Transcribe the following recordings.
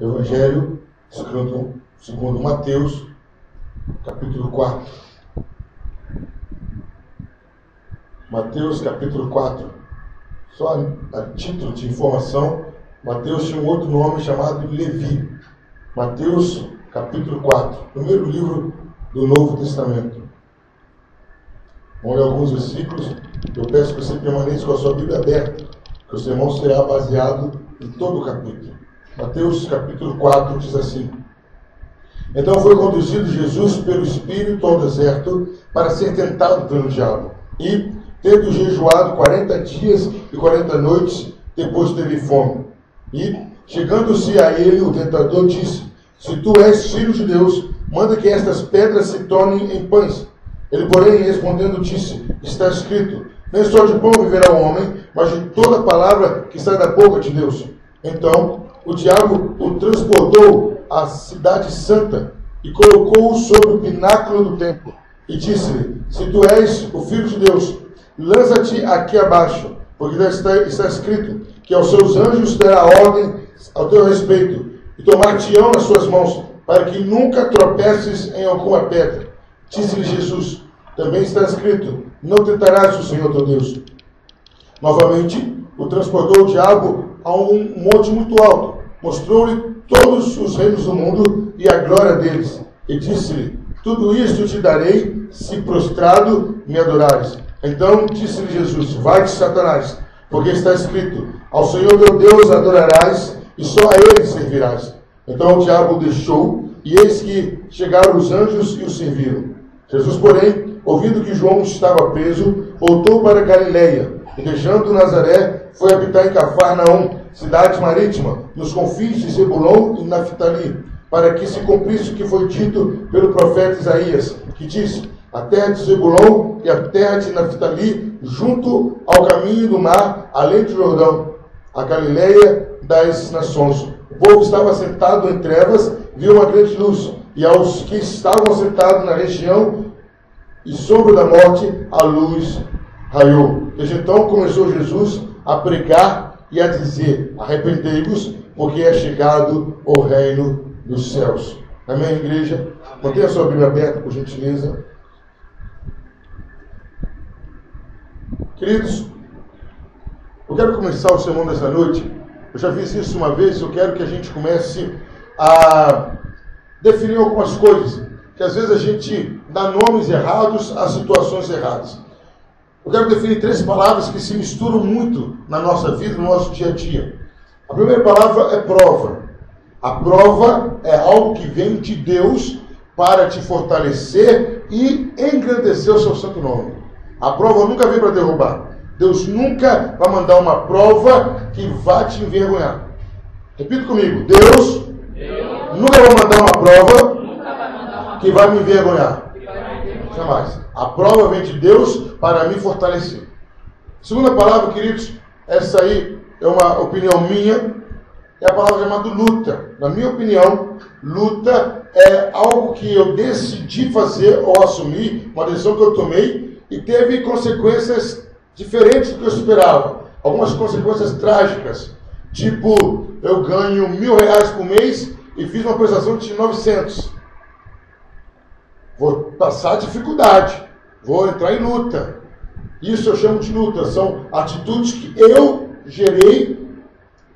Evangelho segundo Mateus, capítulo 4. Mateus, capítulo 4. Só a título de informação, Mateus tinha um outro nome chamado Levi. Mateus, capítulo 4. Primeiro livro do Novo Testamento. Vamos ler alguns versículos. Eu peço que você permaneça com a sua Bíblia aberta, que o sermão será baseado em todo o capítulo. Mateus capítulo 4 diz assim: Então foi conduzido Jesus pelo Espírito ao deserto para ser tentado pelo diabo. E, tendo jejuado 40 dias e 40 noites, depois teve fome. E, chegando-se a ele, o tentador disse: Se tu és filho de Deus, manda que estas pedras se tornem em pães. Ele, porém, respondendo, disse: Está escrito: Nem só de pão viverá o homem, mas de toda palavra que sai da boca de Deus. Então, o diabo o transportou à cidade santa e colocou-o sobre o pináculo do templo. E disse-lhe: Se tu és o Filho de Deus, lança-te aqui abaixo, porque está escrito que aos seus anjos dará ordem ao teu respeito, e tomar-te-ão nas suas mãos, para que nunca tropeces em alguma pedra. Disse-lhe Jesus: Também está escrito: Não tentarás o Senhor teu Deus. Novamente, o transportou o diabo a um monte muito alto, mostrou-lhe todos os reinos do mundo e a glória deles, e disse-lhe: Tudo isto te darei, se prostrado me adorares. Então disse-lhe Jesus: Vai-te, Satanás, porque está escrito: Ao Senhor teu Deus adorarás, e só a ele servirás. Então o diabo o deixou, e eis que chegaram os anjos e o serviram. Jesus, porém, ouvindo que João estava preso, voltou para Galiléia, e deixando Nazaré, foi habitar em Cafarnaum, cidade marítima, nos confins de Zebulon e Naftali, para que se cumprisse o que foi dito pelo profeta Isaías, que disse: A terra de Zebulon e a terra de Naftali, junto ao caminho do mar, além do Jordão, a Galiléia das nações. O povo estava sentado em trevas, viu uma grande luz, e aos que estavam sentados na região e sombra da morte, a luz raiou. Desde então começou Jesus a pregar e a dizer: Arrependei-vos, porque é chegado o reino dos céus. Amém, igreja? Mantenha a sua Bíblia aberta, por gentileza. Queridos, eu quero começar o sermão dessa noite. Eu já fiz isso uma vez. Eu quero que a gente comece a definir algumas coisas, que às vezes a gente dá nomes errados a situações erradas. Eu quero definir 3 palavras que se misturam muito na nossa vida, no nosso dia a dia. A primeira palavra é prova. A prova é algo que vem de Deus para te fortalecer e engrandecer o seu santo nome. A prova nunca vem para derrubar. Deus nunca vai mandar uma prova que vá te envergonhar. Repita comigo: Deus nunca vai mandar uma prova que vai me envergonhar. Jamais. A prova vem de Deus para me fortalecer. Segunda palavra, queridos, essa aí é uma opinião minha, é a palavra chamada luta. Na minha opinião, luta é algo que eu decidi fazer ou assumir, uma decisão que eu tomei e teve consequências diferentes do que eu esperava. Algumas consequências trágicas, tipo, eu ganho R$1.000 por mês e fiz uma prestação de 900. Vou passar dificuldade, vou entrar em luta. Isso eu chamo de luta. São atitudes que eu gerei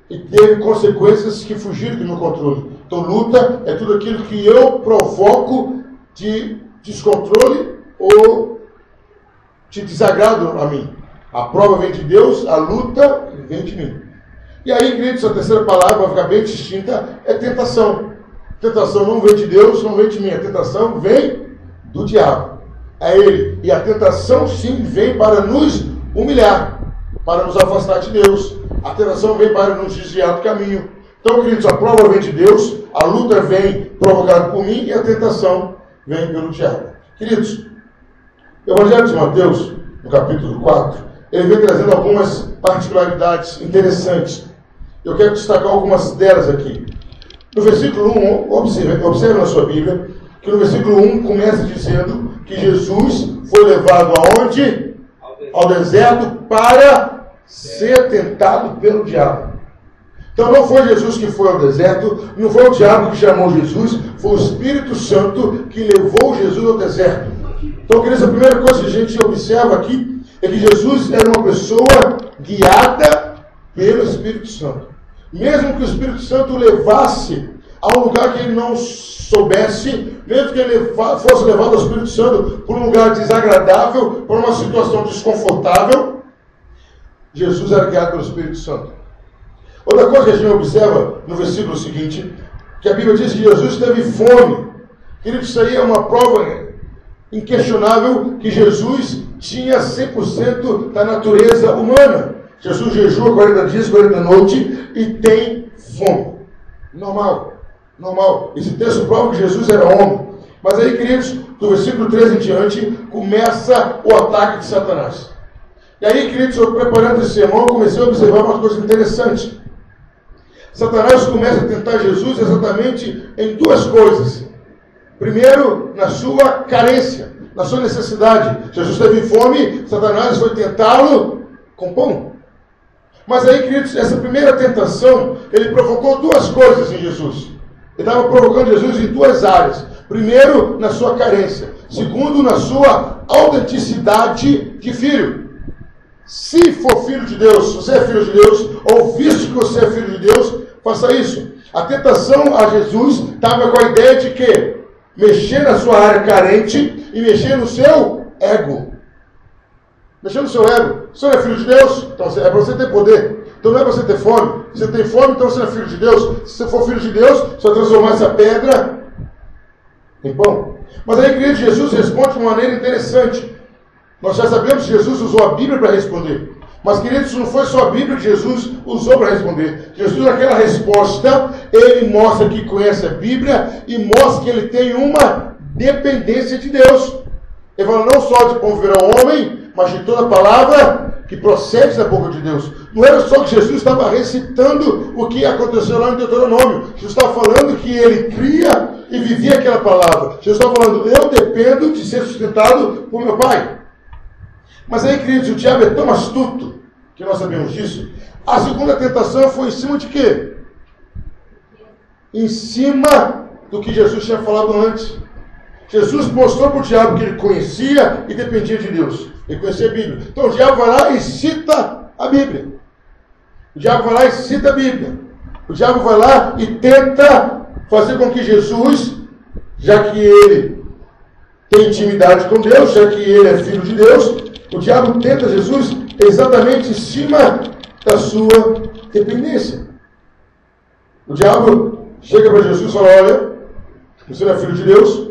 e teve consequências que fugiram do meu controle. Então luta é tudo aquilo que eu provoco de descontrole ou de desagrado a mim. A prova vem de Deus, a luta vem de mim. E aí, queridos, a terceira palavra vai ficar bem distinta, é tentação. Tentação não vem de Deus, não vem de mim. A tentação vem do diabo. É ele. E a tentação sim vem para nos humilhar, para nos afastar de Deus. A tentação vem para nos desviar do caminho. Então, queridos, a prova vem de Deus, a luta vem provocada por mim e a tentação vem pelo diabo. Queridos, o Evangelho de Mateus, no capítulo 4, ele vem trazendo algumas particularidades interessantes. Eu quero destacar algumas delas aqui. No versículo 1, observe na sua Bíblia, que no versículo 1 começa dizendo que Jesus foi levado aonde? Ao deserto para ser tentado pelo diabo. Então não foi Jesus que foi ao deserto, não foi o diabo que chamou Jesus, foi o Espírito Santo que levou Jesus ao deserto. Então, queridos, a primeira coisa que a gente observa aqui é que Jesus era uma pessoa guiada pelo Espírito Santo. Mesmo que o Espírito Santo o levasse a um lugar que ele não soubesse, mesmo que ele fosse levado ao Espírito Santo por um lugar desagradável, por uma situação desconfortável, Jesus era guiado pelo Espírito Santo. Outra coisa que a gente observa no versículo seguinte, que a Bíblia diz que Jesus teve fome. Querido, isso aí é uma prova inquestionável que Jesus tinha 100% da natureza humana. Jesus jejua 40 dias, 40 noites e tem fome. Normal, normal. Esse texto prova que Jesus era homem. Mas aí, queridos, do versículo 13 em diante, começa o ataque de Satanás. E aí, queridos, eu preparando esse sermão, eu comecei a observar uma coisa interessante. Satanás começa a tentar Jesus exatamente em duas coisas. Primeiro, na sua carência, na sua necessidade. Jesus teve fome, Satanás foi tentá-lo com pão. Mas aí, queridos, essa primeira tentação, ele provocou duas coisas em Jesus. Ele estava provocando Jesus em duas áreas. Primeiro, na sua carência. Segundo, na sua autenticidade de filho. Se for filho de Deus, se você é filho de Deus, ou visto que você é filho de Deus, faça isso. A tentação a Jesus estava com a ideia de que mexer na sua área carente e mexer no seu ego. Mexer no seu ego. Você não é filho de Deus? Então é para você ter poder. Então não é para você ter fome. Se você tem fome, então você não é filho de Deus. Se você for filho de Deus, você vai transformar essa pedra em pão. Mas aí, querido, Jesus responde de uma maneira interessante. Nós já sabemos que Jesus usou a Bíblia para responder. Mas, queridos, não foi só a Bíblia que Jesus usou para responder. Jesus, naquela resposta, ele mostra que conhece a Bíblia e mostra que ele tem uma dependência de Deus. Ele fala não só de como virá o homem, mas de toda palavra que procede da boca de Deus. Não era só que Jesus estava recitando o que aconteceu lá em Deuteronômio. Jesus estava falando que ele cria e vivia aquela palavra. Jesus estava falando, eu dependo de ser sustentado por meu Pai. Mas aí, queridos, o diabo é tão astuto, que nós sabemos disso. A segunda tentação foi em cima de quê? Em cima do que Jesus tinha falado antes. Jesus mostrou para o diabo que ele conhecia e dependia de Deus. Ele conhecia a Bíblia. Então o diabo vai lá e cita a Bíblia. O diabo vai lá e cita a Bíblia. O diabo vai lá e tenta fazer com que Jesus, já que ele tem intimidade com Deus, já que ele é filho de Deus, o diabo tenta Jesus exatamente em cima da sua dependência. O diabo chega para Jesus e fala, olha, você não é filho de Deus?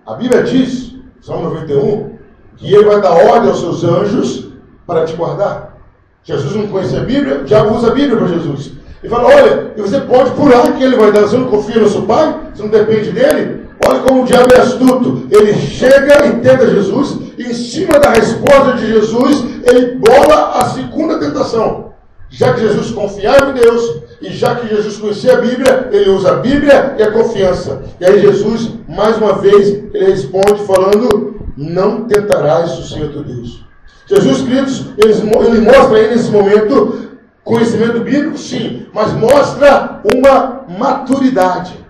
A Bíblia diz, Salmo 91, que ele vai dar ordem aos seus anjos para te guardar. Jesus não conhecia a Bíblia, o diabo usa a Bíblia para Jesus. Ele fala, olha, e você pode pular que ele vai dar, você não confia no seu pai? Você não depende dele? Olha como o diabo é astuto. Ele chega e tenta Jesus, e em cima da resposta de Jesus, ele bola a segunda tentação. Já que Jesus confiava em Deus, e já que Jesus conhecia a Bíblia, ele usa a Bíblia e a confiança. E aí Jesus, mais uma vez, ele responde falando, não tentarás o Senhor teu Deus. Jesus, queridos, ele mostra aí nesse momento, conhecimento bíblico, sim, mas mostra uma maturidade.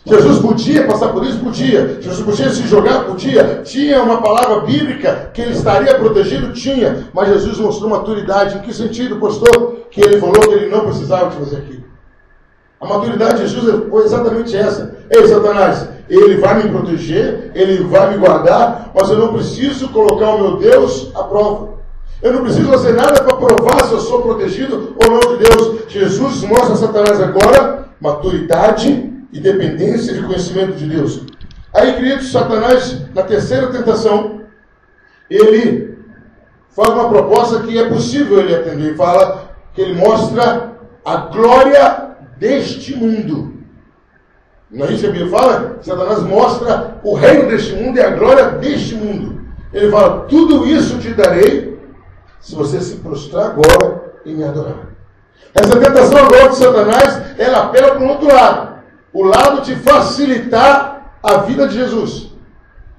Jesus podia passar por isso? Podia. Jesus podia se jogar? Podia. Tinha uma palavra bíblica que ele estaria protegido? Tinha. Mas Jesus mostrou maturidade. Em que sentido, pastor? Que ele falou que ele não precisava de fazer aquilo. A maturidade de Jesus foi exatamente essa. Ei, Satanás, ele vai me proteger, ele vai me guardar, mas eu não preciso colocar o meu Deus à prova. Eu não preciso fazer nada para provar se eu sou protegido ou não de Deus. Jesus mostra a Satanás agora maturidade e dependência de conhecimento de Deus. Aí, queridos, Satanás, na terceira tentação, ele faz uma proposta que é possível ele atender. Ele fala que ele mostra a glória deste mundo. Não é isso que a Bíblia fala? Satanás mostra o reino deste mundo e a glória deste mundo. Ele fala, tudo isso te darei se você se prostrar agora e me adorar. Essa tentação agora de Satanás, ela apela para o outro lado. O lado de facilitar a vida de Jesus.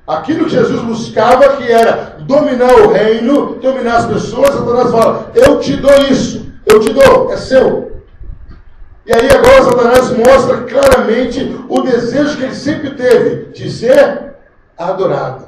Aquilo que Jesus buscava, que era dominar o reino, dominar as pessoas, Satanás fala, eu te dou isso. eu te dou, é seu. E aí agora Satanás mostra claramente o desejo que ele sempre teve de ser adorado.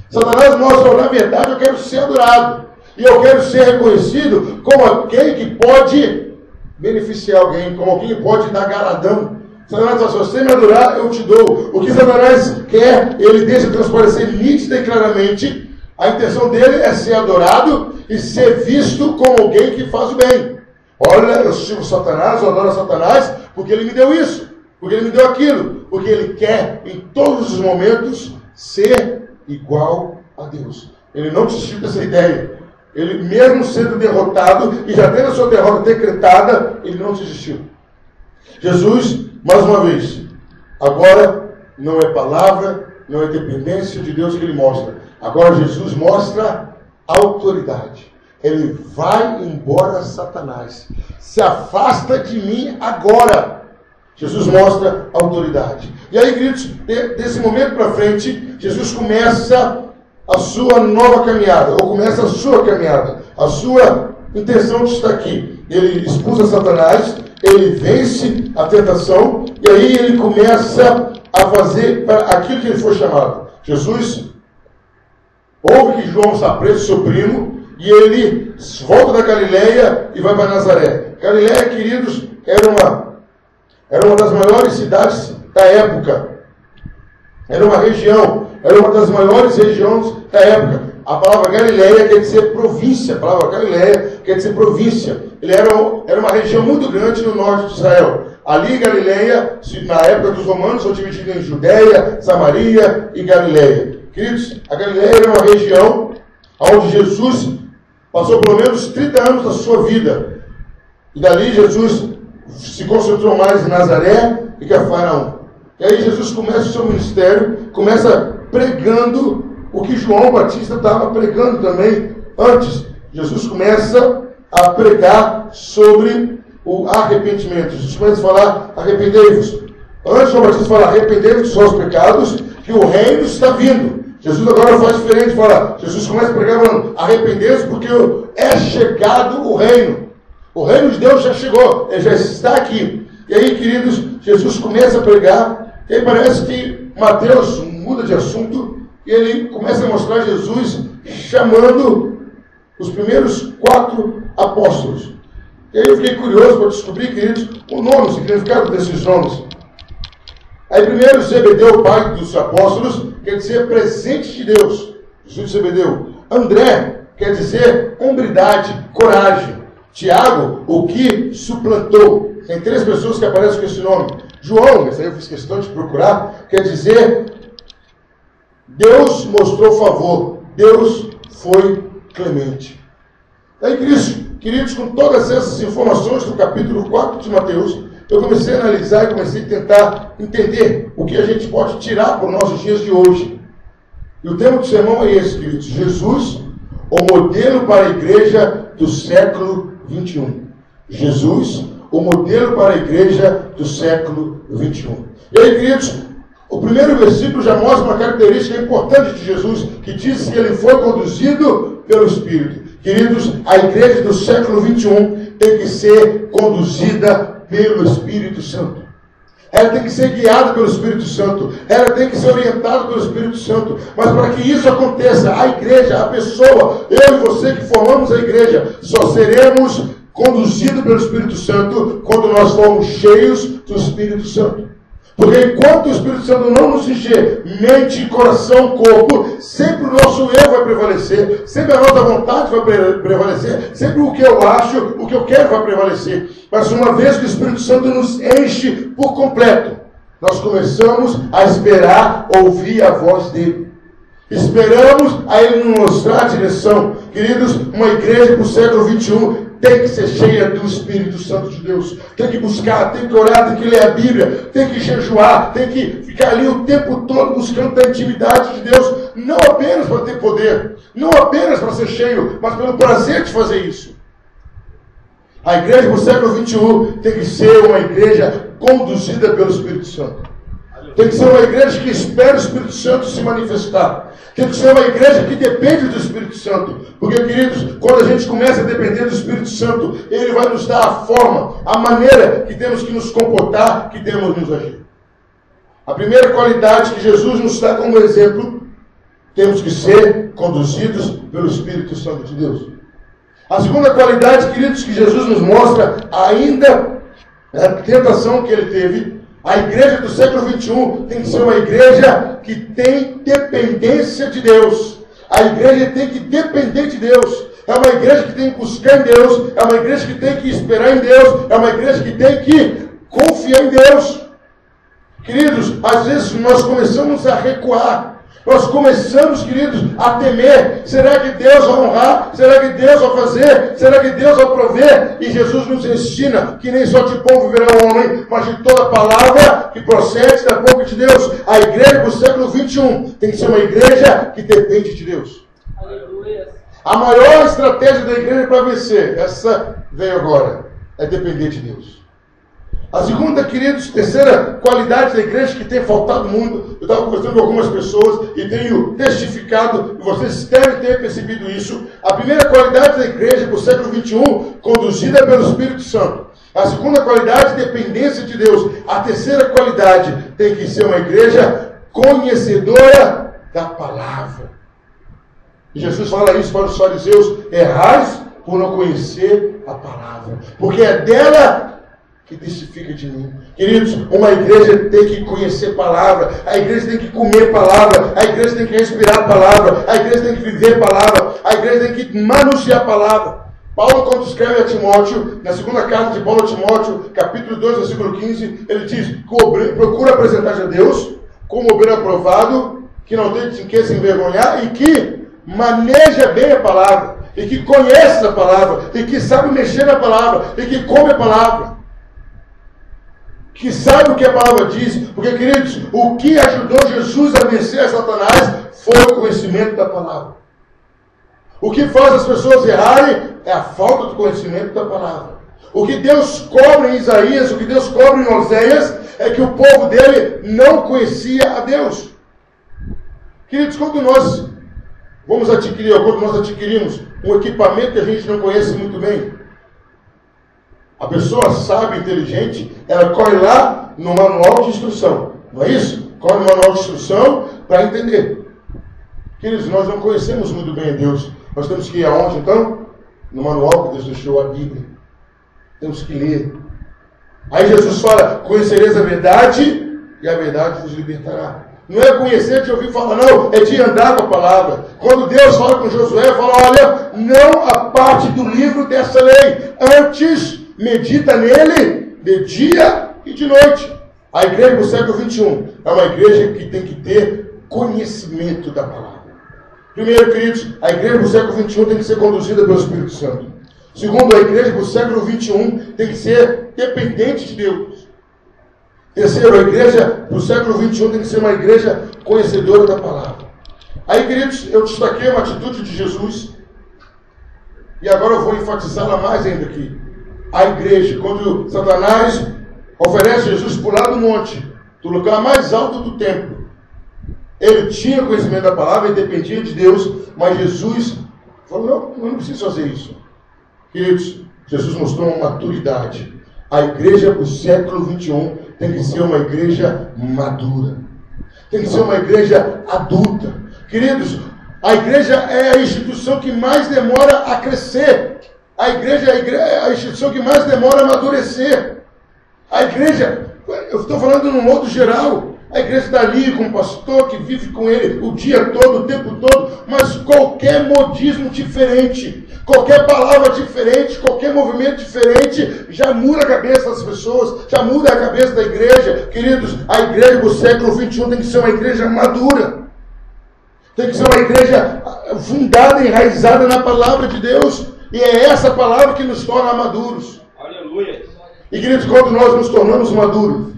Satanás mostra, na verdade, eu quero ser adorado. E eu quero ser reconhecido como alguém que pode beneficiar alguém, como alguém que pode dar galadão. Satanás fala, se você me adorar, eu te dou. O que Satanás quer, ele deixa transparecer nítida e claramente. A intenção dele é ser adorado e ser visto como alguém que faz o bem. Olha, eu sirvo Satanás, eu adoro Satanás, porque ele me deu isso, porque ele me deu aquilo, porque ele quer, em todos os momentos, ser igual a Deus. Ele não desistiu dessa ideia. Ele, mesmo sendo derrotado, e já tendo a sua derrota decretada, ele não desistiu. Jesus, mais uma vez, agora não é palavra, não é dependência de Deus que ele mostra. Agora Jesus mostra autoridade. Ele vai embora, Satanás. Se afasta de mim agora. Jesus mostra autoridade. E aí, queridos, desse momento para frente, Jesus começa a sua nova caminhada, ou começa a sua caminhada. A sua intenção está aqui. Ele expulsa Satanás, ele vence a tentação, e aí ele começa a fazer aquilo que ele foi chamado. Jesus ouve que João está preso, seu primo, e ele volta da Galileia e vai para Nazaré. Galileia, queridos, era uma das maiores cidades da época. Era uma das maiores regiões da época. A palavra Galileia quer dizer província. A palavra Galileia quer dizer província. Ele era uma região muito grande no norte de Israel. Ali, Galileia, na época dos romanos, foi dividida em Judéia, Samaria e Galileia. Queridos, a Galileia era uma região onde Jesus passou pelo menos 30 anos da sua vida. E dali Jesus se concentrou mais em Nazaré e Cafarnaum. E aí Jesus começa o seu ministério, começa pregando o que João Batista estava pregando também antes. Jesus começa a pregar sobre o arrependimento. Jesus começa a falar, arrependei-vos. Antes João Batista fala, arrependei-vos dos seus pecados, que o reino está vindo. Jesus agora faz diferente, fala, Jesus começa a pregar falando, arrependei-vos porque é chegado o reino. O reino de Deus já chegou, ele já está aqui. E aí, queridos, Jesus começa a pregar, e aí parece que Mateus muda de assunto, e ele começa a mostrar Jesus chamando os primeiros 4 apóstolos. E aí eu fiquei curioso para descobrir, queridos, o nome, o significado desses nomes. Aí primeiro Zebedeu, pai dos apóstolos, quer dizer presente de Deus. Jesus de Zebedeu. André quer dizer hombridade, coragem. Tiago, o que suplantou. Tem 3 pessoas que aparecem com esse nome. João, esse aí eu fiz questão de procurar, quer dizer Deus mostrou favor, Deus foi clemente. Aí, queridos, com todas essas informações do capítulo 4 de Mateus, eu comecei a analisar e comecei a tentar entender o que a gente pode tirar para os nossos dias de hoje. E o tema do sermão é esse, queridos. Jesus, o modelo para a igreja do século 21. Jesus, o modelo para a igreja do século 21. E aí, queridos, o primeiro versículo já mostra uma característica importante de Jesus, que diz que ele foi conduzido pelo Espírito. Queridos, a igreja do século 21 tem que ser conduzida pelo Espírito Santo. Ela tem que ser guiada pelo Espírito Santo. Ela tem que ser orientada pelo Espírito Santo. Mas para que isso aconteça, a igreja, a pessoa, eu e você que formamos a igreja, só seremos conduzidos pelo Espírito Santo quando nós formos cheios do Espírito Santo. Porque enquanto o Espírito Santo não nos encher mente, coração, corpo, sempre o nosso eu vai prevalecer, sempre a nossa vontade vai prevalecer, sempre o que eu acho, o que eu quero vai prevalecer. Mas uma vez que o Espírito Santo nos enche por completo, nós começamos a esperar ouvir a voz dele. Esperamos a ele nos mostrar a direção. Queridos, uma igreja para o século 21 tem que ser cheia do Espírito Santo de Deus. Tem que buscar, tem que orar, tem que ler a Bíblia, tem que jejuar, tem que ficar ali o tempo todo buscando a intimidade de Deus. Não apenas para ter poder, não apenas para ser cheio, mas pelo prazer de fazer isso. A igreja do século 21 tem que ser uma igreja conduzida pelo Espírito Santo. Tem que ser uma igreja que espera o Espírito Santo se manifestar. Tem que ser uma igreja que depende do Espírito Santo. Porque, queridos, quando a gente começa a depender do Espírito Santo, Ele vai nos dar a forma, a maneira que temos que nos comportar, que temos que nos agir. A primeira qualidade que Jesus nos dá como exemplo, temos que ser conduzidos pelo Espírito Santo de Deus. A segunda qualidade, queridos, que Jesus nos mostra, ainda a tentação que Ele teve, a igreja do século XXI tem que ser uma igreja que tem dependência de Deus. A igreja tem que depender de Deus. É uma igreja que tem que buscar em Deus. É uma igreja que tem que esperar em Deus. É uma igreja que tem que confiar em Deus. Queridos, às vezes nós começamos a recuar. Nós começamos, queridos, a temer. Será que Deus vai honrar? Será que Deus vai fazer? Será que Deus vai prover? E Jesus nos ensina que nem só de pão viverá o homem, mas de toda palavra que procede da boca de Deus. A igreja do século XXI tem que ser uma igreja que depende de Deus. Aleluia. A maior estratégia da igreja para vencer, essa veio agora, é depender de Deus. A segunda, queridos, terceira qualidade da igreja que tem faltado muito, eu estava conversando com algumas pessoas e tenho testificado, e vocês devem ter percebido isso. A primeira qualidade da igreja do século XXI, conduzida pelo Espírito Santo. A segunda qualidade, dependência de Deus. A terceira qualidade, tem que ser uma igreja conhecedora da palavra. E Jesus fala isso para os fariseus: errais por não conhecer a palavra, porque é dela que testifica de mim. Queridos, uma igreja tem que conhecer palavra, a igreja tem que comer palavra, a igreja tem que respirar palavra, a igreja tem que viver palavra, a igreja tem que manusear palavra. Paulo, quando escreve a Timóteo, na segunda carta de Paulo a Timóteo, capítulo 2, versículo 15, ele diz: procura apresentar-te a Deus como obreiro aprovado, que não tem de que se envergonhar e que maneja bem a palavra, e que conhece a palavra, e que sabe mexer na palavra, e que come a palavra, que sabe o que a palavra diz. Porque, queridos, o que ajudou Jesus a vencer a Satanás foi o conhecimento da palavra. O que faz as pessoas errarem é a falta do conhecimento da palavra. O que Deus cobra em Isaías, o que Deus cobra em Oséias, é que o povo dele não conhecia a Deus. Queridos, quando nós vamos adquirir, ou quando nós adquirimos um equipamento que a gente não conhece muito bem, a pessoa sábia, inteligente, ela corre lá no manual de instrução. Não é isso? Corre no manual de instrução para entender. Queridos, nós não conhecemos muito bem a Deus. Nós temos que ir aonde, então? No manual que Deus deixou, a Bíblia. Temos que ler. Aí Jesus fala: conhecereis a verdade e a verdade vos libertará. Não é conhecer de ouvir falar, não. É de andar com a palavra. Quando Deus fala com Josué, fala: olha, não aparte do livro dessa lei. Antes, medita nele de dia e de noite. A igreja do século XXI é uma igreja que tem que ter conhecimento da palavra. Primeiro, queridos, a igreja do século XXI tem que ser conduzida pelo Espírito Santo. Segundo, a igreja do século XXI tem que ser dependente de Deus. Terceiro, a igreja do século XXI tem que ser uma igreja conhecedora da palavra. Aí, queridos, eu destaquei uma atitude de Jesus, e agora eu vou enfatizá-la mais ainda aqui. A igreja, quando Satanás oferece Jesus pular do monte, do lugar mais alto do templo, ele tinha conhecimento da palavra e dependia de Deus, mas Jesus falou: não, eu não preciso fazer isso. Queridos, Jesus mostrou uma maturidade. A igreja do século XXI tem que ser uma igreja madura, tem que ser uma igreja adulta. Queridos, a igreja é a instituição que mais demora a crescer. A igreja é a instituição que mais demora a amadurecer. A igreja, eu estou falando num modo geral, a igreja está ali com o pastor que vive com ele o dia todo, o tempo todo, mas qualquer modismo diferente, qualquer palavra diferente, qualquer movimento diferente, já muda a cabeça das pessoas, já muda a cabeça da igreja. Queridos, a igreja do século XXI tem que ser uma igreja madura. Tem que ser uma igreja fundada, enraizada na palavra de Deus. E é essa palavra que nos torna maduros. Aleluia. E, queridos, quando nós nos tornamos maduros,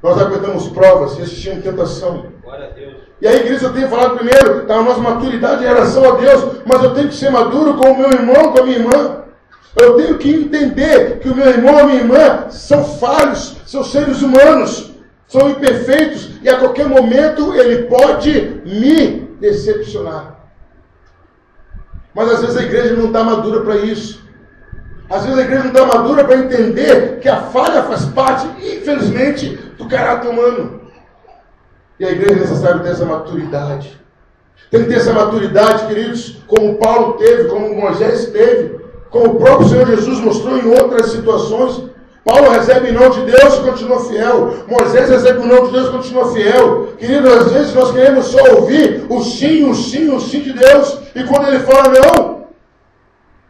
nós aguentamos provas, resistimos tentação. Glória a Deus. E aí, queridos, eu tenho falado primeiro da nossa maturidade em relação a Deus, mas eu tenho que ser maduro com o meu irmão, com a minha irmã. Eu tenho que entender que o meu irmão e a minha irmã são falhos, são seres humanos. são imperfeitos e a qualquer momento ele pode me decepcionar. Mas às vezes a igreja não está madura para isso. Às vezes a igreja não está madura para entender que a falha faz parte, infelizmente, do caráter humano. E a igreja é necessário ter essa maturidade. Tem que ter essa maturidade, queridos, como Paulo teve, como Moisés teve, como o próprio Senhor Jesus mostrou em outras situações. Paulo recebe o não de Deus e continua fiel. Moisés recebe o não de Deus e continua fiel. Querido, às vezes nós queremos só ouvir o sim de Deus. E quando ele fala não,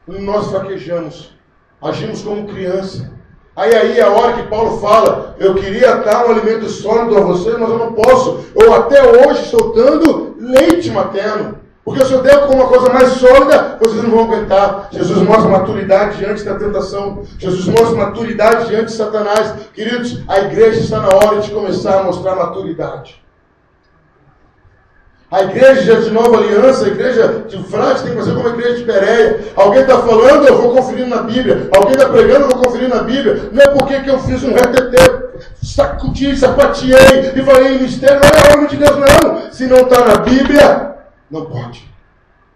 nós fraquejamos. Agimos como criança. Aí é a hora que Paulo fala, eu queria dar um alimento sólido a vocês, mas eu não posso. Eu até hoje estou dando leite materno. Porque se eu der com uma coisa mais sólida, vocês não vão aguentar. Jesus mostra maturidade diante da tentação. Jesus mostra maturidade diante de Satanás. Queridos, a igreja está na hora de começar a mostrar maturidade. A igreja de Nova Aliança, a igreja de Frade tem que fazer como a igreja de Bereia. Alguém está falando, eu vou conferir na Bíblia. Alguém está pregando, eu vou conferir na Bíblia. Não é porque que eu fiz um retetê, sacudi, sapateei e falei mistério. Não é nome de Deus, não. Se não está na Bíblia, não pode.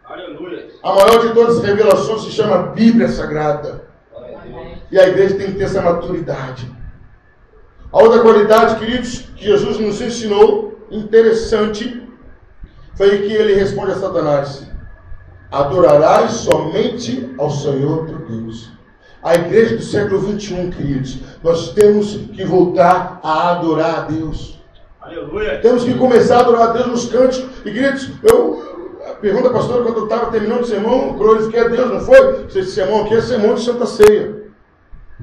Aleluia. A maior de todas as revelações se chama Bíblia Sagrada. E a igreja tem que ter essa maturidade. A outra qualidade, queridos, que Jesus nos ensinou, interessante, foi que ele responde a Satanás: adorarás somente ao Senhor teu Deus. A igreja do século 21, queridos, nós temos que voltar a adorar a Deus. Aleluia. Temos que começar a adorar a Deus nos cânticos. E queridos, pergunta a pastora, quando eu estava terminando o sermão, glorifiquei a Deus, não foi? Esse sermão aqui é sermão de Santa Ceia.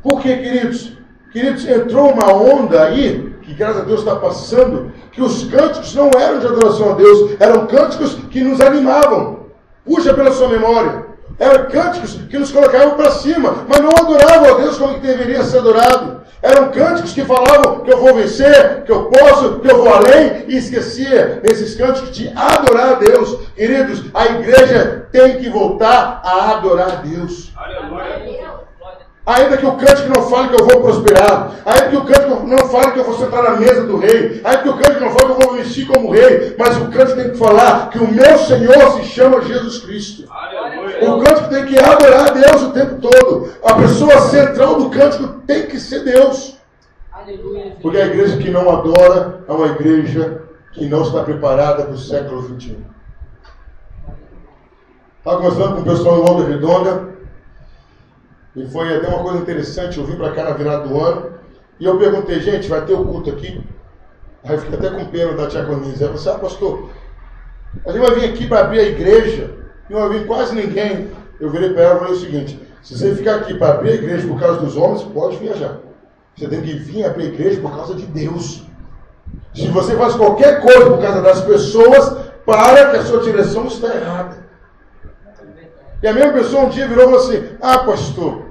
Por quê, queridos? Queridos, entrou uma onda aí, que graças a Deus está passando, que os cânticos não eram de adoração a Deus, eram cânticos que nos animavam. Puxa pela sua memória. Eram cânticos que nos colocavam para cima, mas não adoravam a Deus como que deveria ser adorado. Eram cânticos que falavam que eu vou vencer, que eu posso, que eu vou além, e esquecia nesses cânticos de adorar a Deus. Queridos, a igreja tem que voltar a adorar a Deus. Aleluia. Ainda que o cântico não fale que eu vou prosperar, ainda que o cântico não fale que eu vou sentar na mesa do rei, ainda que o cântico não fale que eu vou vestir como rei, mas o cântico tem que falar que o meu Senhor se chama Jesus Cristo. Aleluia. O cântico tem que adorar a Deus o tempo todo. A pessoa central do cântico tem que ser Deus. Aleluia. Porque a igreja que não adora é uma igreja que não está preparada para o século 21. Estava conversando com o pessoal em Volta Redonda, e foi até uma coisa interessante. Eu vim para cá na virada do ano, e eu perguntei, gente, vai ter o culto aqui? Aí eu fiquei até com pena da tia Conise. Ela falou assim, pastor, a gente vai vir aqui para abrir a igreja, e não vai vir quase ninguém. Eu virei para ela e falei o seguinte: se você ficar aqui para abrir a igreja por causa dos homens, pode viajar. Você tem que vir abrir a igreja por causa de Deus. Se você faz qualquer coisa por causa das pessoas, para que a sua direção está errada. E a mesma pessoa um dia virou e falou assim: ah, pastor,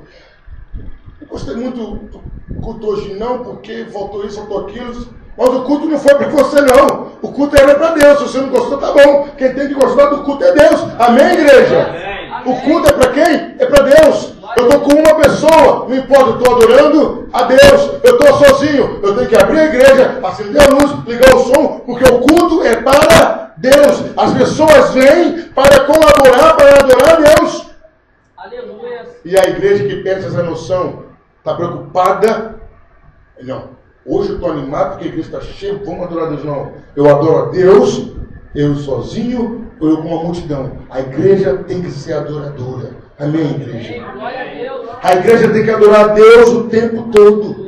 eu gostei muito do culto hoje não, porque faltou isso, faltou aquilo. Mas o culto não foi para você não. O culto era para Deus. Se você não gostou, tá bom. Quem tem que gostar do culto é Deus. Amém, igreja? Amém. O culto é para quem? É para Deus. Eu estou com uma pessoa, não importa, eu estou adorando a Deus. Eu estou sozinho, eu tenho que abrir a igreja, acender a luz, ligar o som, porque o culto é para Deus. As pessoas vêm para colaborar, para adorar a Deus. Aleluia. E a igreja que perde essa noção, está preocupada. Não, hoje eu estou animado porque a igreja está cheia, vamos adorar a Deus. Não, eu adoro a Deus, eu sozinho, ou eu com uma multidão. A igreja tem que ser adoradora. Amém, igreja? Glória a Deus. A igreja tem que adorar a Deus o tempo todo.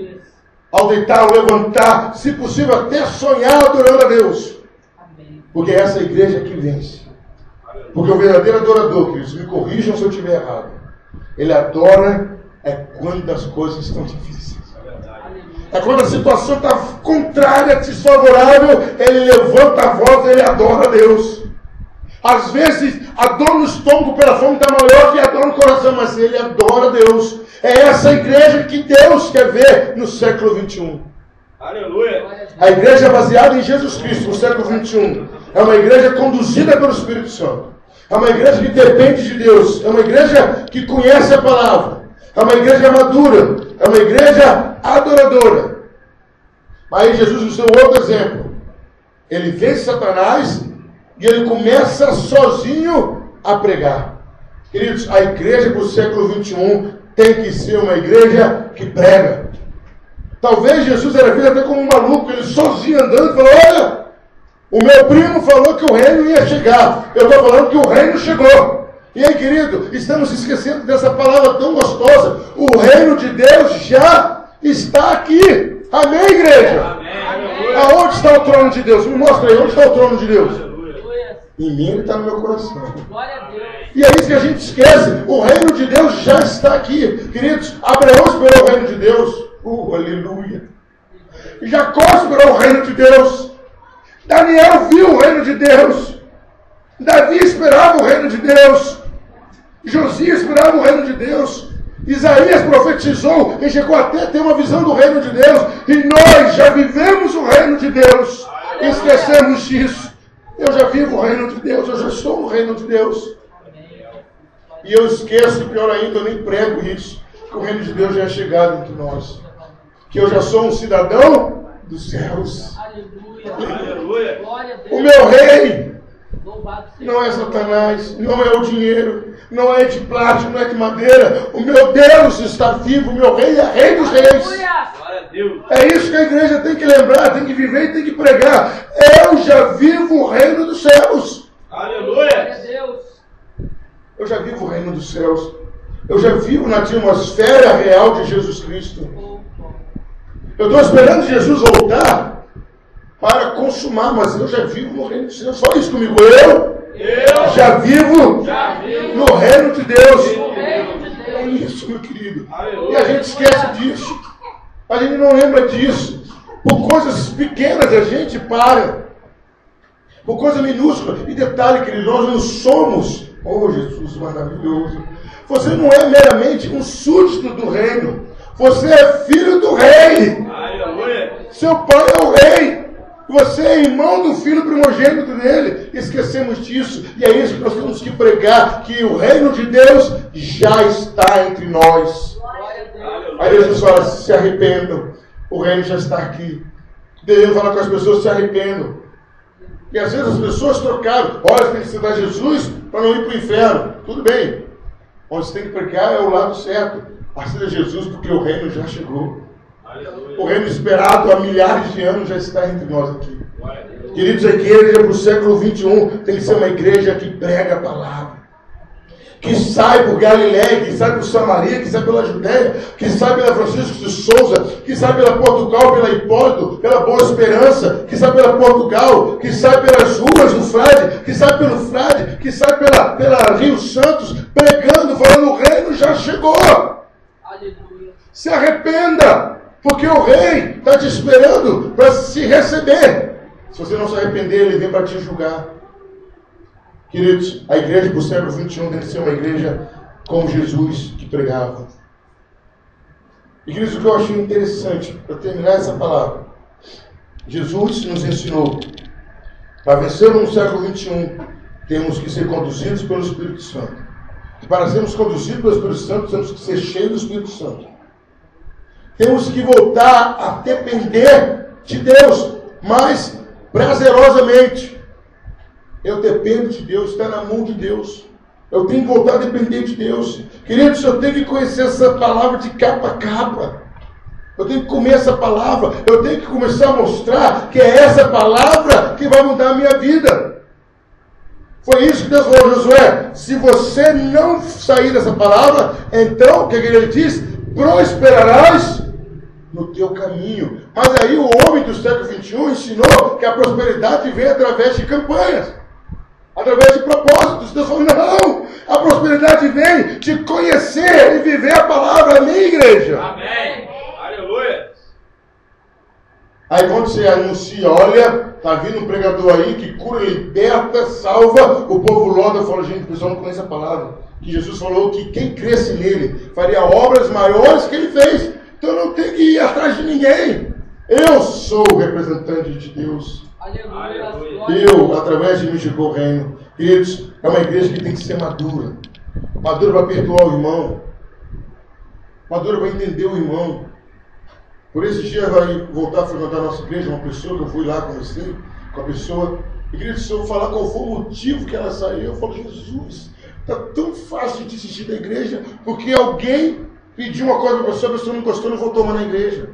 Ao deitar, ao levantar, se possível até sonhar adorando a Deus. Amém. Porque é essa igreja que vence. Porque o verdadeiro adorador, queridos, me corrijam se eu estiver errado, ele adora quando as coisas estão difíceis. É quando a situação está contrária, desfavorável, ele levanta a voz, ele adora a Deus. Às vezes, a dor no estômago pela fome está maior que a dor no coração, mas ele adora a Deus. É essa igreja que Deus quer ver no século 21. Aleluia. A igreja baseada em Jesus Cristo, no século 21, é uma igreja conduzida pelo Espírito Santo. É uma igreja que depende de Deus. É uma igreja que conhece a palavra. É uma igreja madura. É uma igreja adoradora. Mas Jesus nos deu outro exemplo. Ele vence Satanás e ele começa sozinho a pregar. Queridos, a igreja do século XXI tem que ser uma igreja que prega. Talvez Jesus era visto até como um maluco, ele sozinho andando, falou: olha, o meu primo falou que o reino ia chegar. Eu estou falando que o reino chegou. E aí, querido, estamos esquecendo dessa palavra tão gostosa. O reino de Deus já está aqui. Amém, igreja? Amém. Aonde está o trono de Deus? Me mostra aí, onde está o trono de Deus? Aleluia. Em mim ele está no meu coração. Glória a Deus. E é isso que a gente esquece. O reino de Deus já está aqui. Queridos, Abraão esperou o reino de Deus. Aleluia. Jacó esperou o reino de Deus. Daniel viu o reino de Deus. Davi esperava o reino de Deus. Josias esperava o reino de Deus. Isaías profetizou e chegou até a ter uma visão do reino de Deus. E nós já vivemos o reino de Deus. Esquecemos disso. Eu já vivo o reino de Deus. Eu já estou no reino de Deus. E eu esqueço, pior ainda, eu nem prego isso. Que o reino de Deus já é chegado entre nós. Que eu já sou um cidadão dos céus. Aleluia. Aleluia. Glória a Deus. O meu rei Louvado seja não é Satanás, não é o dinheiro, não é de plástico, não é de madeira. O meu Deus está vivo, o meu rei é rei dos reis. Aleluia. Glória a Deus. É isso que a igreja tem que lembrar, tem que viver e tem que pregar. Eu já vivo o reino dos céus. Glória a Aleluia. Deus. Eu já vivo o reino dos céus. Eu já vivo na atmosfera real de Jesus Cristo. Eu estou esperando Jesus voltar para consumar, mas eu já vivo no reino dos céus. Só isso comigo. Eu já vivo no reino de Deus. No reino de É Deus. isso, meu querido. Aleluia. E a gente esquece disso. A gente não lembra disso. Por coisas pequenas a gente para. Por coisa minúscula. E detalhe, querido, nós não somos. Oh, Jesus maravilhoso. Você não é meramente um súdito do reino. Você é filho do rei. Aleluia. Seu pai é o rei. Você é irmão do filho primogênito dele. Esquecemos disso. E é isso que nós temos que pregar. Que o reino de Deus já está entre nós. Glória a Deus. Aí Jesus fala: se arrependam. O reino já está aqui. Devemos falar com as pessoas: se arrependam. E às vezes as pessoas trocaram. Olha, você tem que aceitar Jesus para não ir para o inferno. Tudo bem. Onde você tem que pregar é o lado certo. Aceita Jesus porque o reino já chegou. Aleluia. O reino esperado há milhares de anos já está entre nós aqui. Glória a Deus. Queridos, a igreja para o século XXI tem que ser uma igreja que prega a palavra. Que sai por Galiléia, que sai por Samaria, que sai pela Judéia, que sai pela Francisco de Souza, que sai pela Portugal, pela Hipólito, pela Boa Esperança, que sai pela Portugal, que sai pelas ruas do Frade, que sai pelo Frade, que sai pela Rio Santos, pregando, falando: o reino já chegou. Aleluia. Se arrependa, porque o rei está te esperando para se receber. Se você não se arrepender, ele vem para te julgar. Queridos, a igreja do século XXI tem que ser uma igreja como Jesus que pregava. E queridos, o que eu achei interessante, para terminar essa palavra, Jesus nos ensinou, para vencermos no século XXI, temos que ser conduzidos pelo Espírito Santo. E para sermos conduzidos pelo Espírito Santo, temos que ser cheios do Espírito Santo. Temos que voltar a depender de Deus, mas prazerosamente. Eu dependo de Deus, está na mão de Deus. Eu tenho que voltar a depender de Deus. Queridos, eu tenho que conhecer essa palavra de capa a capa. Eu tenho que comer essa palavra. Eu tenho que começar a mostrar que é essa palavra que vai mudar a minha vida. Foi isso que Deus falou a Josué: se você não sair dessa palavra, então, o que ele diz? Prosperarás no teu caminho. Mas aí o homem do século XXI ensinou que a prosperidade vem através de campanhas, através de propósitos. Deus falou: não, a prosperidade vem de conhecer e viver a palavra. Amém, igreja? Amém. Aleluia. Aí quando você anuncia: olha, está vindo um pregador aí que cura, liberta, salva, o povo loda, fala: gente, o pessoal não conhece a palavra. Que Jesus falou que quem cresce nele faria obras maiores que ele fez. Então não tem que ir atrás de ninguém. Eu sou o representante de Deus. Aleluia. Eu, através de mim, chegou o reino. Queridos, é uma igreja que tem que ser madura. Madura para perdoar o irmão. Madura para entender o irmão. Por esses dias vai voltar a frequentar a nossa igreja uma pessoa que eu fui lá, conversei com a pessoa. E queria que o senhor falar qual foi o motivo que ela saiu. Eu falo, Jesus, está tão fácil de desistir da igreja porque alguém pediu uma coisa para a pessoa não gostou, não voltou mais na igreja.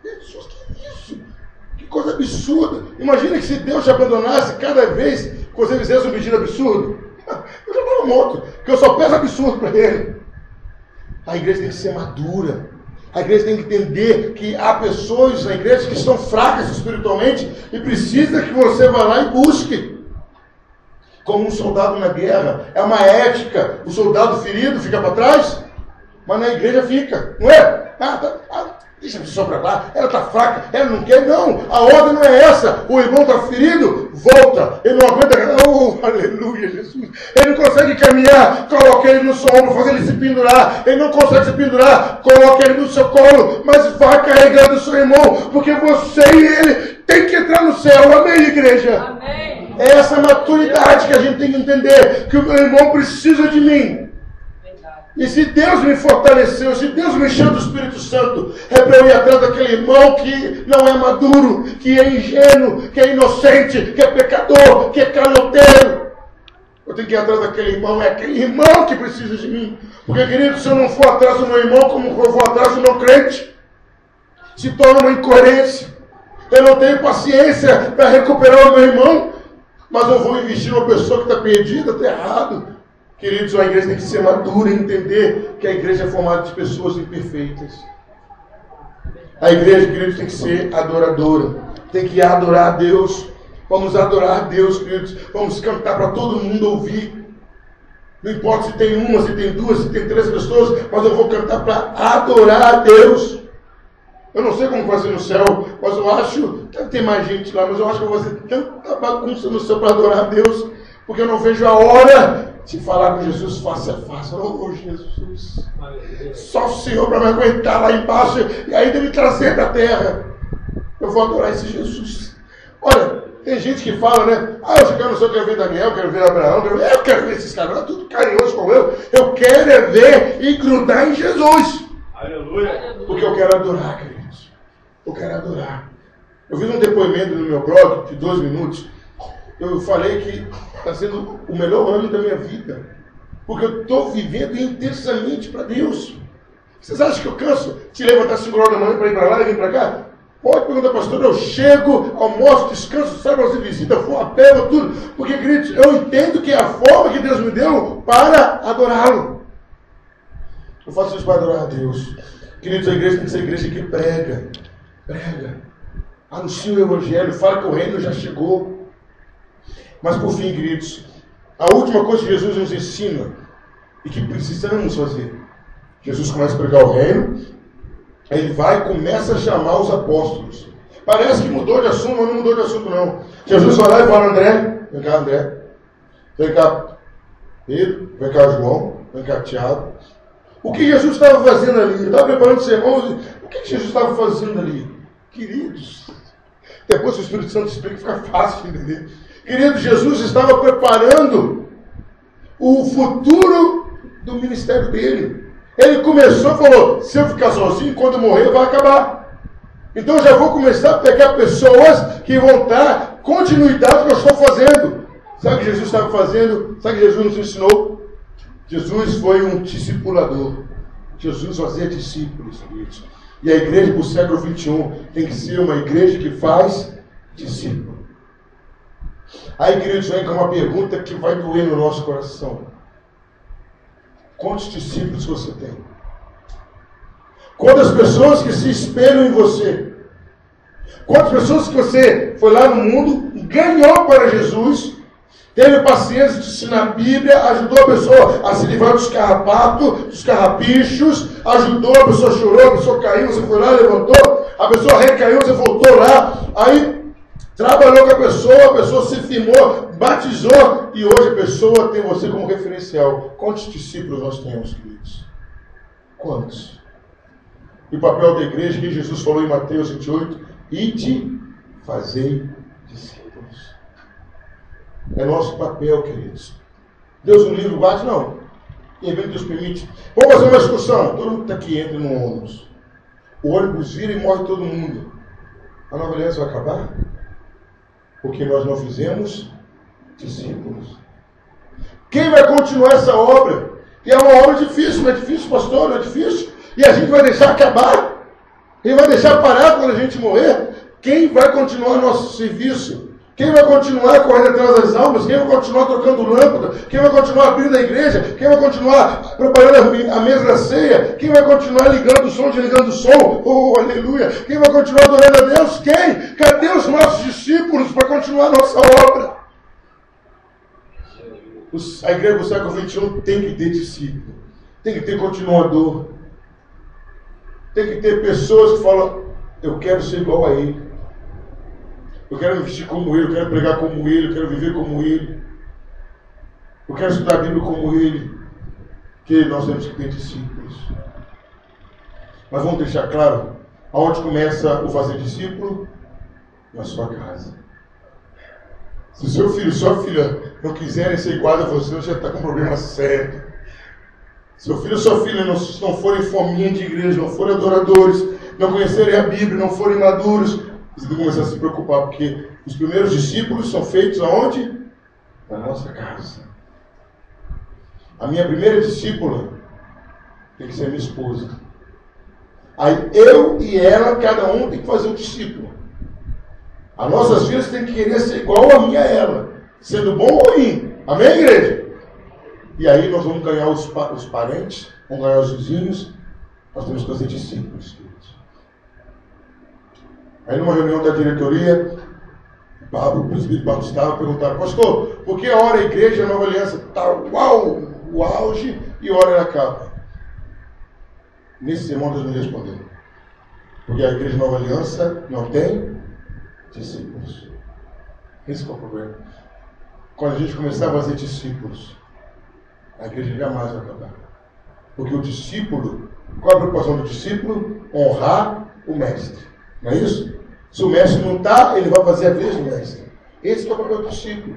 Jesus, que isso? Que coisa absurda. Imagina que se Deus te abandonasse cada vez que você fizesse um pedido absurdo. Eu já estava morto, porque eu só peço absurdo para ele. A igreja tem que ser madura. A igreja tem que entender que há pessoas na igreja que estão fracas espiritualmente e precisa que você vá lá e busque. Como um soldado na guerra. É uma ética. O soldado ferido fica para trás, mas na igreja fica. Não é? Deixa a pessoa para lá, ela está fraca, ela não quer, não, a ordem não é essa, o irmão está ferido, volta, ele não aguenta, aleluia, Jesus, ele não consegue caminhar, coloque ele no seu ombro, faz ele se pendurar, ele não consegue se pendurar, coloque ele no seu colo, mas vai carregando o seu irmão, porque você e ele tem que entrar no céu, amém, igreja? Amém. É essa maturidade que a gente tem que entender, que o meu irmão precisa de mim. E se Deus me fortaleceu, se Deus me encheu do Espírito Santo, é para eu ir atrás daquele irmão que não é maduro, que é ingênuo, que é inocente, que é pecador, que é caloteiro. Eu tenho que ir atrás daquele irmão, é aquele irmão que precisa de mim. Porque, querido, se eu não for atrás do meu irmão, como eu vou atrás do meu crente, se torna uma incoerência. Eu não tenho paciência para recuperar o meu irmão, mas eu vou investir numa pessoa que está perdida, está errado. Queridos, a igreja tem que ser madura e entender que a igreja é formada de pessoas imperfeitas. A igreja, queridos, tem que ser adoradora. Tem que adorar a Deus. Vamos adorar a Deus, queridos. Vamos cantar para todo mundo ouvir. Não importa se tem uma, se tem duas, se tem três pessoas, mas eu vou cantar para adorar a Deus. Eu não sei como vai ser no céu, mas eu acho que deve ter mais gente lá, mas eu acho que vai ser tanta bagunça no céu para adorar a Deus, porque eu não vejo a hora de falar com Jesus face a face. Oh, Jesus, só o Senhor para me aguentar lá embaixo e ainda me trazer da terra. Eu vou adorar esse Jesus. Olha, tem gente que fala, né? Eu já quero, não sei, eu quero ver Daniel, eu quero ver Abraão, eu quero ver esses caras, tudo carinhoso como eu quero é ver e grudar em Jesus. Aleluia. Porque eu quero adorar, queridos. Eu quero adorar. Eu fiz um depoimento no meu blog de 2 minutos. Eu falei que está sendo o melhor ano da minha vida. Porque eu estou vivendo intensamente para Deus. Vocês acham que eu canso de levantar 5 horas da manhã para ir para lá e vir para cá? Pode perguntar, pastor, eu chego, almoço, descanso, saio para você visita, vou a pé, vou tudo. Porque, queridos, eu entendo que é a forma que Deus me deu para adorá-lo. Eu faço isso para adorar a Deus. Queridos, a igreja tem que ser a igreja que prega. Prega. Anuncia o evangelho, fala que o reino já chegou. Mas por fim, queridos, a última coisa que Jesus nos ensina e que precisamos fazer. Jesus começa a pregar o reino, ele vai e começa a chamar os apóstolos. Parece que mudou de assunto, mas não mudou de assunto não. Jesus vai lá e fala, André, vem cá André, vem cá Pedro, vem cá João, vem cá Tiago. O que Jesus estava fazendo ali? Ele estava preparando os sermões. O que Jesus estava fazendo ali? Queridos, depois o Espírito Santo explica, fica fácil de entender. Querido, Jesus estava preparando o futuro do ministério dele. Ele começou e falou, se eu ficar sozinho, quando eu morrer, vai acabar. Então eu já vou começar a pegar pessoas que vão dar continuidade ao que eu estou fazendo. Sabe o que Jesus estava fazendo? Sabe o que Jesus nos ensinou? Jesus foi um discipulador. Jesus fazia discípulos, queridos. E a igreja do século XXI tem que ser uma igreja que faz discípulo. Aí, queridos, vem com uma pergunta que vai doer no nosso coração. Quantos discípulos você tem? Quantas pessoas que se espelham em você? Quantas pessoas que você foi lá no mundo, ganhou para Jesus, teve paciência de ensinar a Bíblia, ajudou a pessoa a se livrar dos carrapatos, dos carrapichos, ajudou, a pessoa chorou, a pessoa caiu, você foi lá, levantou, a pessoa recaiu, você voltou lá, aí trabalhou com a pessoa se firmou, batizou, e hoje a pessoa tem você como referencial. Quantos discípulos nós temos, queridos? Quantos? E o papel da igreja, que Jesus falou em Mateus 28, ide, fazei discípulos. É nosso papel, queridos. Deus no livro bate? Não. E Deus permite. Vamos fazer uma excursão. Todo mundo está aqui, entra no ônibus. o ônibus vira e morre todo mundo. A nova aliança vai acabar? Porque nós não fizemos discípulos. Quem vai continuar essa obra? E é uma obra difícil, não é difícil, pastor, não é difícil. E a gente vai deixar acabar? Ele vai deixar parar quando a gente morrer? Quem vai continuar nosso serviço? Quem vai continuar correndo atrás das almas? Quem vai continuar trocando lâmpada? Quem vai continuar abrindo a igreja? Quem vai continuar preparando a mesa da ceia? Quem vai continuar ligando o som, desligando o som? Oh, aleluia! Quem vai continuar adorando a Deus? Quem? Cadê os nossos discípulos para continuar a nossa obra? A igreja do século XXI tem que ter discípulo. Tem que ter continuador. Tem que ter pessoas que falam, eu quero ser igual a ele. Eu quero me vestir como ele, eu quero pregar como ele, eu quero viver como ele. Eu quero estudar a Bíblia como ele. Que nós temos que ter discípulos. Mas vamos deixar claro, aonde começa o fazer discípulo? Na sua casa. Se o seu filho e sua filha não quiserem ser iguais a você já está com um problema sério. Se seu filho e sua filha não forem fominha de igreja, não forem adoradores, não conhecerem a Bíblia, não forem maduros, você tem que começar a se preocupar, porque os primeiros discípulos são feitos aonde? Na nossa casa. A minha primeira discípula tem que ser minha esposa. Aí eu e ela, cada um tem que fazer um discípulo. As nossas filhas têm que querer ser igual a mim e a ela, sendo bom ou ruim. Amém, igreja? E aí nós vamos ganhar os parentes, vamos ganhar os vizinhos, nós temos que fazer discípulos. Aí numa reunião da diretoria, o presbítero Pablo estava perguntando, pastor, por que hora a igreja, a nova aliança está o auge e hora ela acaba? Nesse sermão Deus me respondeu. Porque a igreja Nova Aliança não tem discípulos. Esse é o problema. Quando a gente começar a fazer discípulos, a igreja jamais vai acabar. Porque o discípulo, qual a preocupação do discípulo? Honrar o mestre. Não é isso? Se o mestre não está, ele vai fazer a vez do mestre. Esse é o papel do discípulo.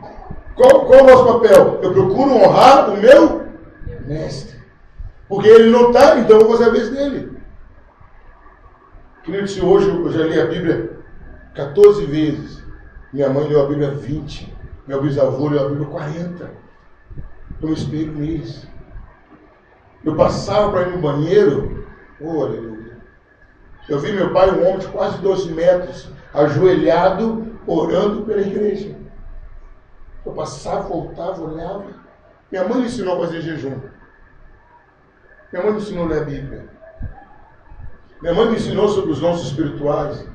Qual é o nosso papel? Eu procuro honrar o meu mestre. Porque ele não está, então eu vou fazer a vez dele. Querido, se hoje eu já li a Bíblia 14 vezes, minha mãe leu a Bíblia 20, meu bisavô leu a Bíblia 40, eu me espelho neles. Eu passava para ir no banheiro, oh, aleluia. Eu vi meu pai, um homem de quase 12 metros, ajoelhado, orando pela igreja. Eu passava, voltava, olhava. Minha mãe me ensinou a fazer jejum. Minha mãe me ensinou a ler a Bíblia. Minha mãe me ensinou sobre os dons espirituais.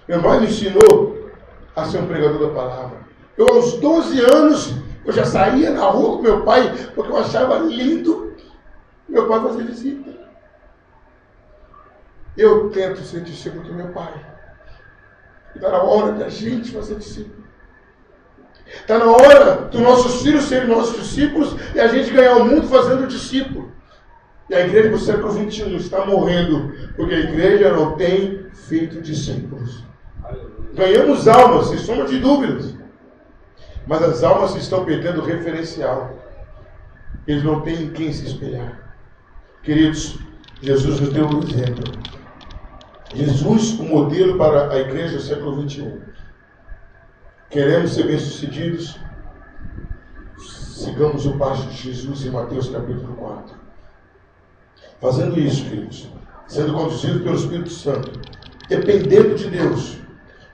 Minha mãe me ensinou a ser um pregador da palavra. Eu, aos 12 anos, eu já saía na rua com meu pai, porque eu achava lindo meu pai fazer visita. Eu tento ser discípulo do meu pai. Está na hora da gente fazer discípulo. Está na hora dos nossos filhos serem nossos discípulos e a gente ganhar o mundo fazendo discípulo. E a igreja do século XXI está morrendo porque a igreja não tem feito discípulos. Ganhamos almas, sem sombra de dúvidas. Mas as almas estão perdendo o referencial. Eles não têm em quem se espelhar. Queridos, Jesus nos deu um exemplo. Jesus, o modelo para a igreja do século XXI. Queremos ser bem-sucedidos? Sigamos o passo de Jesus em Mateus capítulo 4. Fazendo isso, queridos, sendo conduzidos pelo Espírito Santo, dependendo de Deus,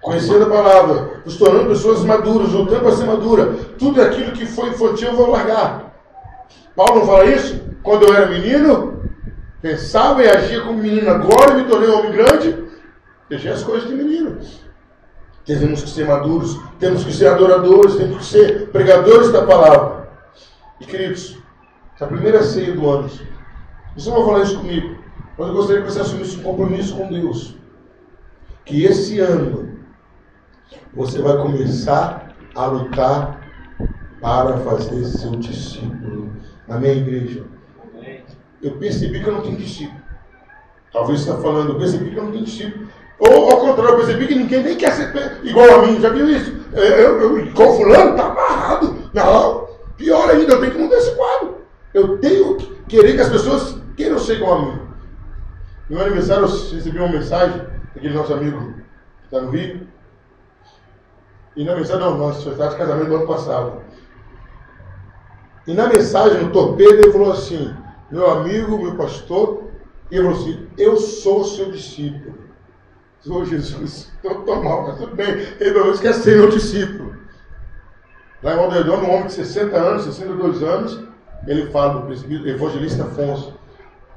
conhecendo a palavra, nos tornando pessoas maduras, voltando para ser madura, tudo aquilo que foi infantil eu vou largar. Paulo não fala isso? Quando eu era menino, pensava e agia como menino, agora me tornei um homem grande, deixei as coisas de menino. Temos que ser maduros, temos que ser adoradores, temos que ser pregadores da palavra. E queridos, a primeira ceia do ano, você não vai falar isso comigo, mas eu gostaria que você assumisse um compromisso com Deus. Que esse ano você vai começar a lutar para fazer seu discípulo. Amém, igreja? Eu percebi que eu não tenho discípulo. Talvez você está falando, eu percebi que eu não tenho discípulo. Ou ao contrário, eu percebi que ninguém nem quer ser igual a mim. Já viu isso? Igual fulano, está amarrado. Não, pior ainda, eu tenho que mudar esse quadro. Eu tenho que querer que as pessoas queiram ser igual a mim. No meu aniversário eu recebi uma mensagem daquele nosso amigo que está no Rio. E na mensagem, não, nossa festa de casamento do ano passado. E na mensagem, no torpedo, ele falou assim: meu amigo, meu pastor, e ele falou assim: eu sou seu discípulo. Sou Jesus. Estou mal, mas tudo bem. Ele falou: você quer ser meu discípulo. Lá em Aldeirão, um homem de 60 anos, 62 anos, ele fala do evangelista Afonso.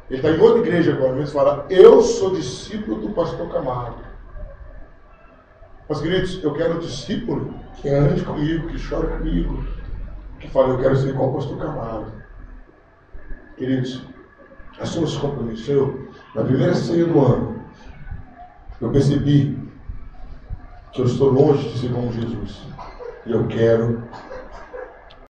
Ele está em outra igreja agora, mas ele fala: eu sou discípulo do pastor Camargo. Mas, queridos, eu quero um discípulo que ande comigo, que chore comigo, que fale: eu quero ser igual ao pastor Camargo. Queridos, assuma esse compromisso. Na primeira ceia do ano, eu percebi que eu estou longe de ser como Jesus. E eu quero